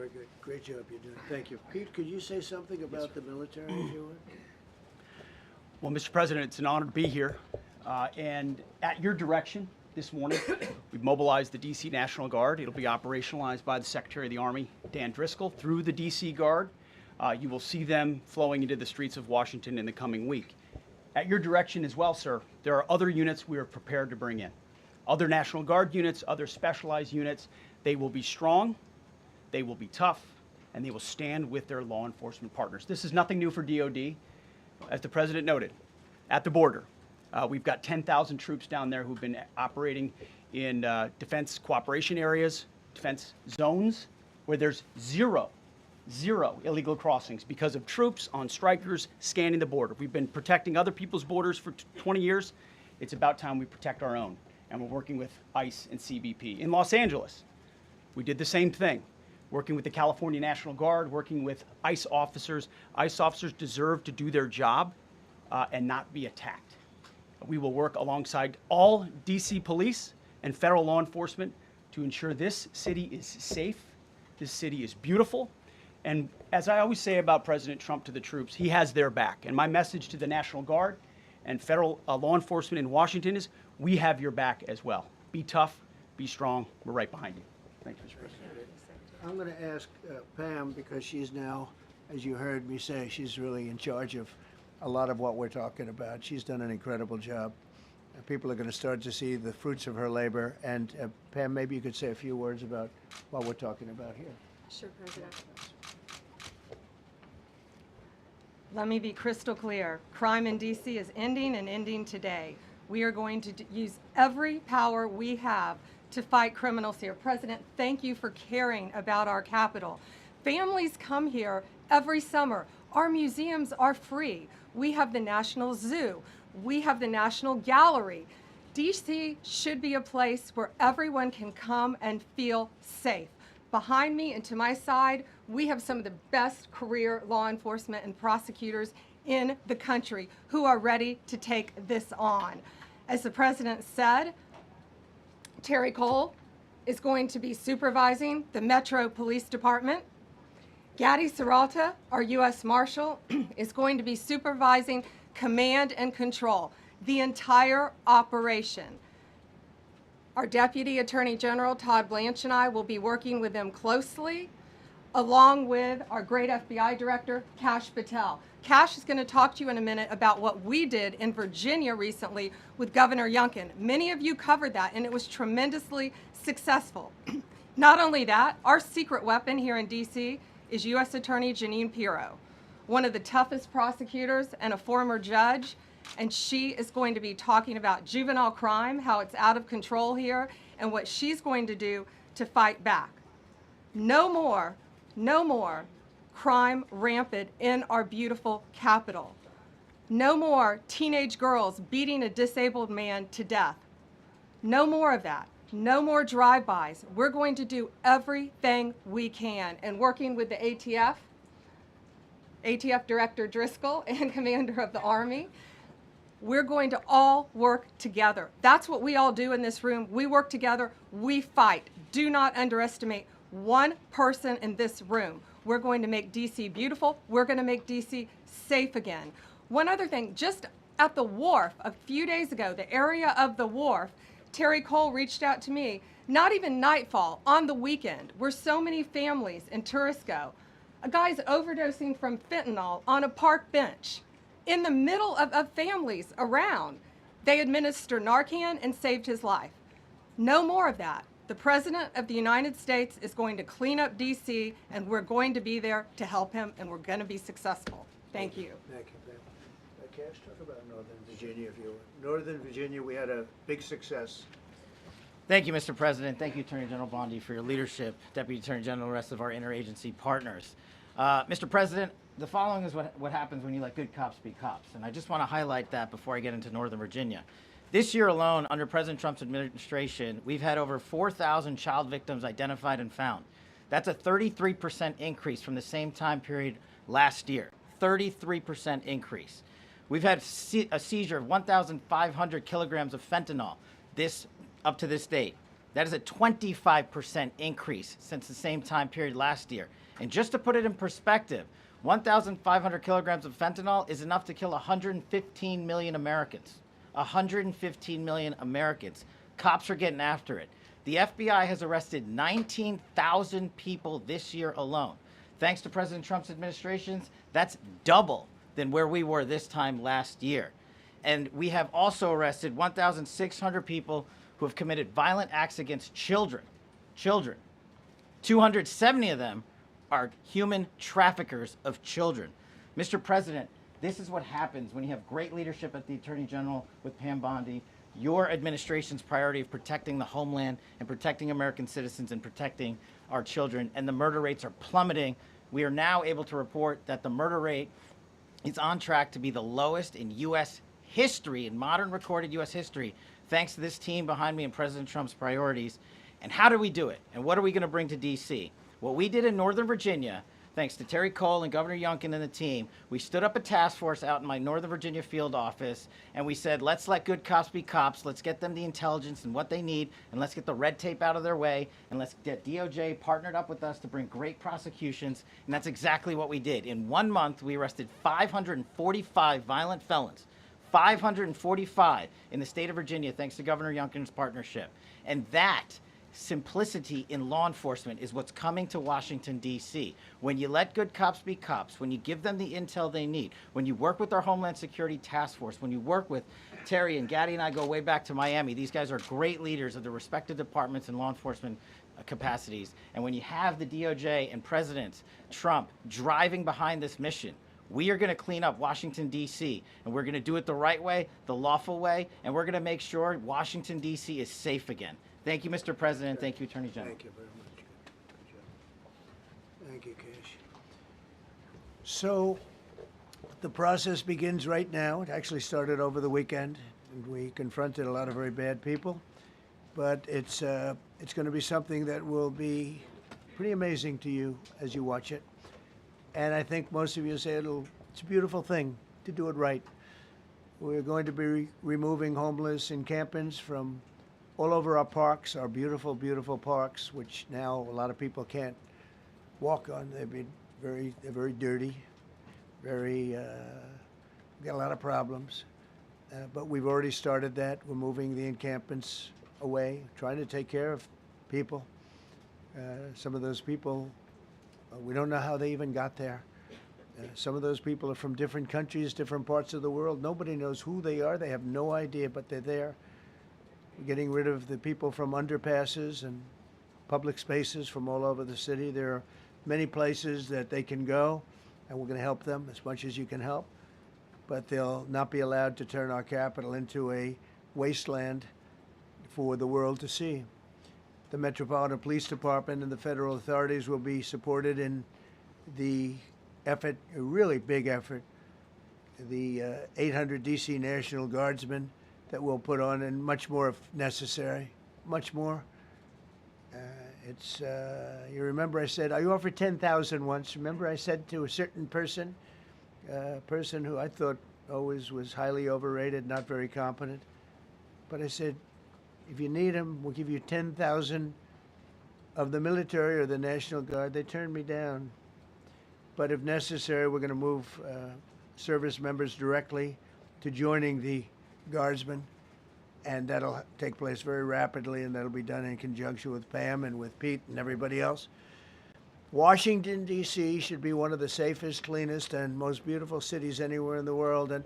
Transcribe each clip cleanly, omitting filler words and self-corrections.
Very good. Great job you're doing. Thank you. Pete, could you say something about the military, if you would? Well, Mr. President, it's an honor to be here. And at your direction this morning, we've mobilized the D.C. National Guard. It'll be operationalized by the Secretary of the Army, Dan Driscoll, through the D.C. Guard. You will see them flowing into the streets of Washington in the coming week. At your direction as well, sir, there are other units we are prepared to bring in. Other National Guard units, other specialized units. They will be strong, they will be tough, and they will stand with their law enforcement partners. This is nothing new for DOD. As the President noted, at the border, we've got 10,000 troops down there who've been operating in defense cooperation areas, defense zones, where there's zero illegal crossings because of troops on strikers scanning the border. We've been protecting other people's borders for 20 years. It's about time we protect our own, and we're working with ICE and CBP. In Los Angeles, we did the same thing, working with the California National Guard, working with ICE officers. ICE officers deserve to do their job and not be attacked. We will work alongside all DC police and federal law enforcement to ensure this city is safe, this city is beautiful, and as I always say about President Trump to the troops, he has their back. And my message to the National Guard and federal law enforcement in Washington is, we have your back as well. Be tough, be strong, we're right behind you. Thank you, Mr. President. I'm going to ask Pam, because she's now, as you heard me say, she's really in charge of a lot of what we're talking about. She's done an incredible job. People are going to start to see the fruits of her labor. And Pam, maybe you could say a few words about what we're talking about here. Sure, President. Let me be crystal clear. Crime in D.C. is ending and ending today. We are going to use every power we have to fight criminals here. President, thank you for caring about our capital. Families come here every summer. Our museums are free. We have the National Zoo. We have the National Gallery. D.C. should be a place where everyone can come and feel safe. Behind me and to my side, we have some of the best career law enforcement and prosecutors in the country who are ready to take this on. As the President said, Terry Cole is going to be supervising the Metro Police Department. Gadi Serralta, our U.S. Marshal, is going to be supervising command and control, the entire operation. Our Deputy Attorney General, Todd Blanche, and I will be working with them closely, along with our great FBI Director, Kash Patel. Kash is going to talk to you in a minute about what we did in Virginia recently with Governor Youngkin. Many of you covered that, and it was tremendously successful. Not only that, our secret weapon here in D.C. is U.S. Attorney Jeanine Pirro, one of the toughest prosecutors and a former judge. And she is going to be talking about juvenile crime, how it's out of control here, and what she's going to do to fight back. No more crime rampant in our beautiful capital. No more teenage girls beating a disabled man to death. No more of that. No more drive-bys. We're going to do everything we can. And working with the ATF Director Driscoll and Commander of the Army, we're going to all work together. That's what we all do in this room. We work together, we fight. Do not underestimate one person in this room. We're going to make D.C. beautiful. We're going to make D.C. safe again. One other thing, just at the wharf a few days ago, the area of the wharf, Terry Cole reached out to me, not even nightfall, on the weekend, where so many families in tourists go. A guy's overdosing from fentanyl on a park bench. In the middle of families around, they administer Narcan and saved his life. No more of that. The President of the United States is going to clean up D.C., and we're going to be there to help him, and we're going to be successful. Thank you. Thank you, Pam. Kash, talk about Northern Virginia, if you would. Northern Virginia, we had a big success. Thank you, Mr. President. Thank you, Attorney General Bondi, for your leadership, Deputy Attorney General, and the rest of our interagency partners. Mr. President, the following is what happens when you let good cops be cops, and I just want to highlight that before I get into Northern Virginia. This year alone, under President Trump's administration, we've had over 4,000 child victims identified and found. That's a 33% increase from the same time period last year. 33% increase. We've had a seizure of 1,500 kilograms of fentanyl up to this date. That is a 25% increase since the same time period last year. And just to put it in perspective, 1,500 kilograms of fentanyl is enough to kill 115 million Americans. 115 million Americans. Cops are getting after it. The FBI has arrested 19,000 people this year alone. Thanks to President Trump's administrations, that's double than where we were this time last year. And we have also arrested 1,600 people who have committed violent acts against children. Children. 270 of them are human traffickers of children. Mr. President, this is what happens when you have great leadership at the Attorney General with Pam Bondi, your administration's priority of protecting the homeland and protecting American citizens and protecting our children, and the murder rates are plummeting. We are now able to report that the murder rate is on track to be the lowest in U.S. history, in modern recorded U.S. history, thanks to this team behind me and President Trump's priorities. And how do we do it? And what are we going to bring to D.C.? What we did in Northern Virginia, thanks to Terry Cole and Governor Youngkin and the team, we stood up a task force out in my Northern Virginia field office, and we said, let's let good cops be cops, let's get them the intelligence and what they need, and let's get the red tape out of their way, and let's get DOJ partnered up with us to bring great prosecutions, and that's exactly what we did. In 1 month, we arrested 545 violent felons. 545 in the state of Virginia, thanks to Governor Youngkin's partnership. And that simplicity in law enforcement is what's coming to Washington, D.C. When you let good cops be cops, when you give them the intel they need, when you work with our Homeland Security Task Force, when you work with Terry and Gaddy and I go way back to Miami, these guys are great leaders of the respective departments and law enforcement capacities. And when you have the DOJ and President Trump driving behind this mission, we are going to clean up Washington, D.C., and we're going to do it the right way, the lawful way, and we're going to make sure Washington, D.C. is safe again. Thank you, Mr. President. Thank you, Attorney General. Thank you very much. Good job. Thank you, Cash. So the process begins right now. It actually started over the weekend, and we confronted a lot of very bad people. But it's going to be something that will be pretty amazing to you as you watch it. And I think most of you say it's a beautiful thing to do it right. We're going to be removing homeless encampments from all over our parks, our beautiful, beautiful parks, which now a lot of people can't walk on. They're very dirty, we got a lot of problems. But we've already started that. We're moving the encampments away, trying to take care of people. Some of those people, we don't know how they even got there. Some of those people are from different countries, different parts of the world. Nobody knows who they are. They have no idea, but they're there. We're getting rid of the people from underpasses and public spaces from all over the city. There are many places that they can go, and we're going to help them as much as you can help. But they'll not be allowed to turn our capital into a wasteland for the world to see. The Metropolitan Police Department and the federal authorities will be supported in the effort, a really big effort, the 800 D.C. National Guardsmen that we'll put on, and much more if necessary, much more. You remember I said, I offered 10,000 once. Remember I said to a certain person, person who I thought always was highly overrated, not very competent, but I said, if you need them, we'll give you 10,000 of the military or the National Guard. They turned me down. But if necessary, we're going to move service members directly to joining the Guardsmen, and that'll take place very rapidly, and that'll be done in conjunction with Pam and with Pete and everybody else. Washington, D.C. should be one of the safest, cleanest, and most beautiful cities anywhere in the world, and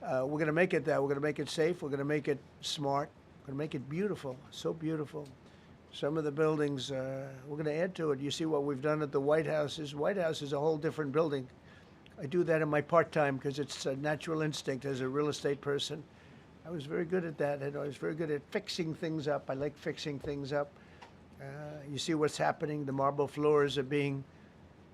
we're going to make it that. We're going to make it safe. We're going to make it smart. We're going to make it beautiful, so beautiful. Some of the buildings, we're going to add to it. You see what we've done at the White House. White House is a whole different building. I do that in my part-time because it's a natural instinct as a real estate person. I was very good at that, and I was very good at fixing things up. I like fixing things up. You see what's happening. The marble floors are being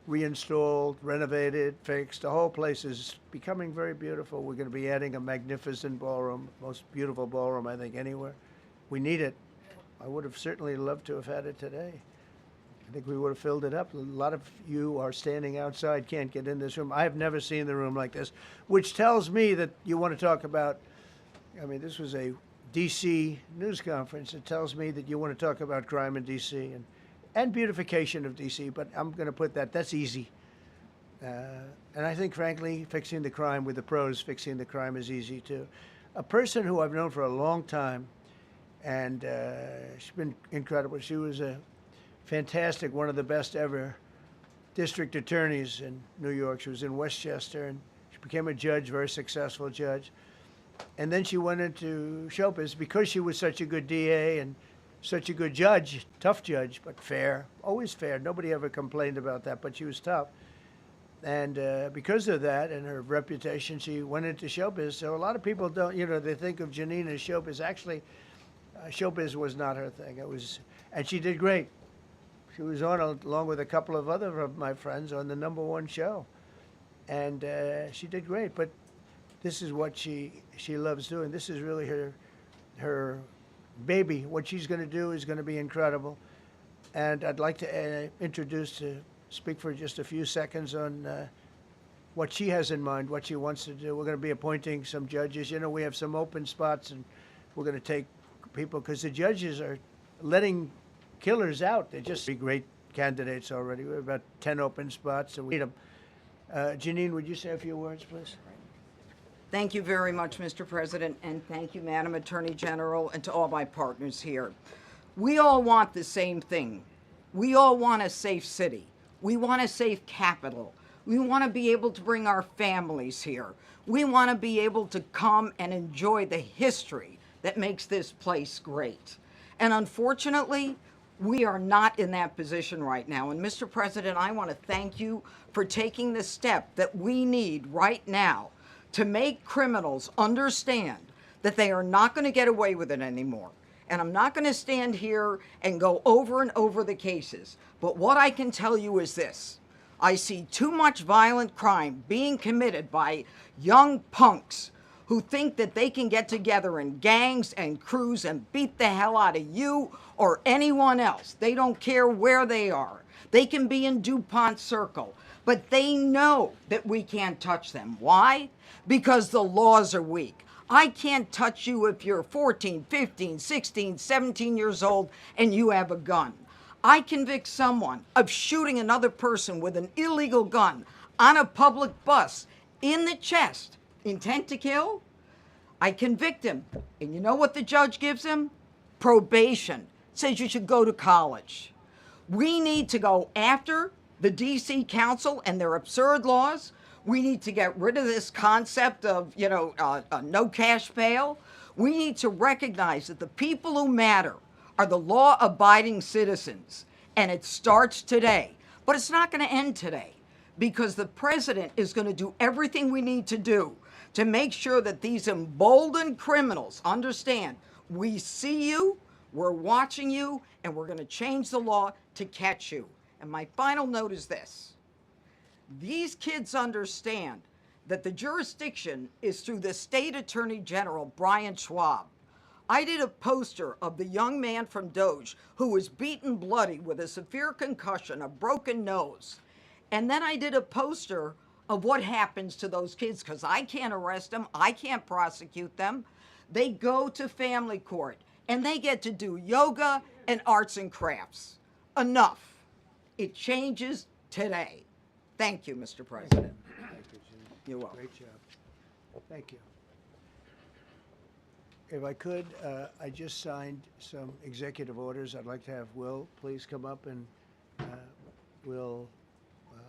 reinstalled, renovated, fixed. The whole place is becoming very beautiful. We're going to be adding a magnificent ballroom, most beautiful ballroom, I think, anywhere. We need it. I would have certainly loved to have had it today. I think we would have filled it up. A lot of you are standing outside, can't get in this room. I have never seen the room like this, which tells me that you want to talk about, I mean, this was a D.C. news conference. It tells me that you want to talk about crime in D.C. and beautification of D.C., but I'm going to put that's easy. And I think, frankly, fixing the crime with the pros, fixing the crime is easy, too. A person who I've known for a long time, and she's been incredible. She was a fantastic, one of the best ever district attorneys in New York. She was in Westchester, and she became a judge, very successful judge. And then she went into showbiz because she was such a good DA and such a good judge, tough judge, but fair, always fair. Nobody ever complained about that, but she was tough. And because of that and her reputation, she went into showbiz. So a lot of people don't, they think of Jeanine as showbiz. Actually, showbiz was not her thing. And she did great. She was on, along with a couple of other of my friends, on the #1 show. And she did great. But this is what she loves doing. This is really her baby. What she's going to do is going to be incredible. And I'd like to speak for just a few seconds on what she has in mind, what she wants to do. We're going to be appointing some judges. We have some open spots, and we're going to take people because the judges are letting killers out. They're just great candidates already. We have about 10 open spots, so we need them. Jeanine, would you say a few words, please? Thank you very much, Mr. President, and thank you, Madam Attorney General, and to all my partners here. We all want the same thing. We all want a safe city. We want a safe capital. We want to be able to bring our families here. We want to be able to come and enjoy the history that makes this place great. And unfortunately, we are not in that position right now. And Mr. President, I want to thank you for taking the step that we need right now to make criminals understand that they are not going to get away with it anymore. And I'm not going to stand here and go over and over the cases. But what I can tell you is this. I see too much violent crime being committed by young punks who think that they can get together in gangs and crews and beat the hell out of you or anyone else. They don't care where they are. They can be in DuPont Circle, but they know that we can't touch them. Why? Because the laws are weak. I can't touch you if you're 14, 15, 16, 17 years old and you have a gun. I convict someone of shooting another person with an illegal gun on a public bus in the chest, intent to kill. I convict him. And you know what the judge gives him? Probation. Says you should go to college. We need to go after the DC Council and their absurd laws. We need to get rid of this concept of, no cash bail. We need to recognize that the people who matter are the law-abiding citizens, and it starts today. But it's not going to end today, because the president is going to do everything we need to do to make sure that these emboldened criminals understand we see you, we're watching you, and we're going to change the law to catch you. And my final note is this. These kids understand that the jurisdiction is through the State Attorney General, Brian Schwab. I did a poster of the young man from Doge who was beaten bloody with a severe concussion, a broken nose. And then I did a poster of what happens to those kids, because I can't arrest them, I can't prosecute them. They go to family court and they get to do yoga and arts and crafts. Enough. It changes today. Thank you, Mr. President. Thank you, Jeanine. You're welcome. Great job. Thank you. If I could, I just signed some executive orders. I'd like to have Will please come up, and we'll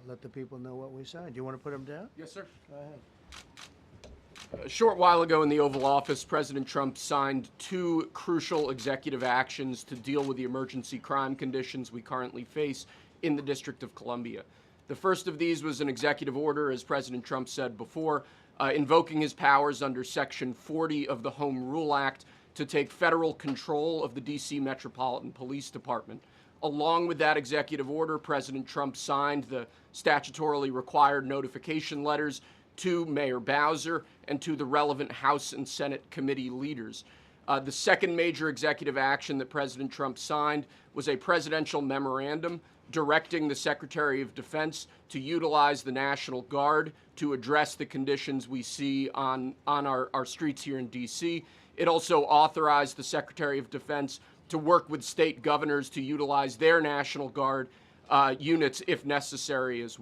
let the people know what we signed. Do you want to put them down? Yes, sir. Go ahead. A short while ago in the Oval Office, President Trump signed 2 crucial executive actions to deal with the emergency crime conditions we currently face in the District of Columbia. The first of these was an executive order, as President Trump said before, invoking his powers under Section 40 of the Home Rule Act to take federal control of the D.C. Metropolitan Police Department. Along with that executive order, President Trump signed the statutorily required notification letters to Mayor Bowser and to the relevant House and Senate committee leaders. The second major executive action that President Trump signed was a presidential memorandum directing the Secretary of Defense to utilize the National Guard to address the conditions we see on our streets here in D.C. It also authorized the Secretary of Defense to work with state governors to utilize their National Guard units if necessary as well.